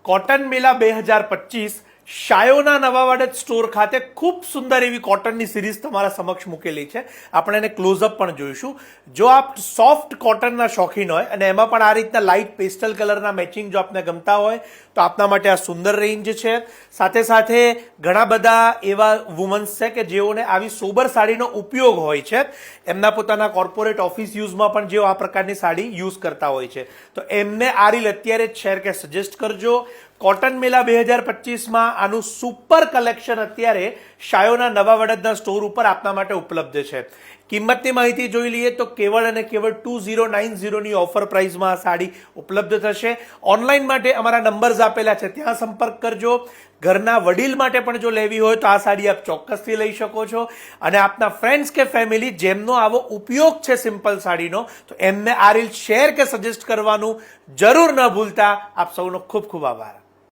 Cotton મેલા 2025 Shayona નવાવાડ store ખાતે ખૂબ સુંદર એવી કોટનની સિરીઝ તમારા સમક્ષ મૂકેલી છે. આપણે એને ક્લોઝઅપ પણ જોઈશું. જો આપ સોફ્ટ કોટનના શોખીન હોય અને એમાં પણ આ રીતના લાઇટ પેસ્ટલ કલરના મેચિંગ જો આપને ગમતા હોય તો આપના માટે આ સુંદર રેન્જ છે. સાથે સાથે ઘણા બધા એવા વુમન્સ છે કે જેઓને આવી સોબર સાડીનો ઉપયોગ હોય છે, એમના પોતાના કોર્પોરેટ ઓફિસ યુઝમાં પણ જેઓ આ પ્રકારની સાડી યુઝ કરતા હોય છે, તો એમને આ રીલ અત્યારે જ શેર કે સજેસ્ટ કરજો. કોટન મેલા 2025માં આનું સુપર કલેક્શન અત્યારે શાયોના નવા વડદના સ્ટોર ઉપર આપના માટે ઉપલબ્ધ છે. કિંમતની માહિતી જોઈ લઈએ તો કેવળ અને કેવળ 2090ની ઓફર પ્રાઇસમાં આ સાડી ઉપલબ્ધ થશે. ઓનલાઈન માટે અમારા નંબર્સ આપેલા છે, ત્યાં સંપર્ક કરજો. ઘરના વડીલ માટે પણ જો લેવી હોય તો આ સાડી આપ ચોક્કસથી લઈ શકો છો. અને આપના ફ્રેન્ડ્સ કે ફેમિલી જેમનો આવો ઉપયોગ છે સિમ્પલ સાડીનો, તો એમને આ રીલ શેર કે સજેસ્ટ કરવાનું જરૂર ન ભૂલતા. આપ સૌનો ખૂબ ખૂબ આભાર.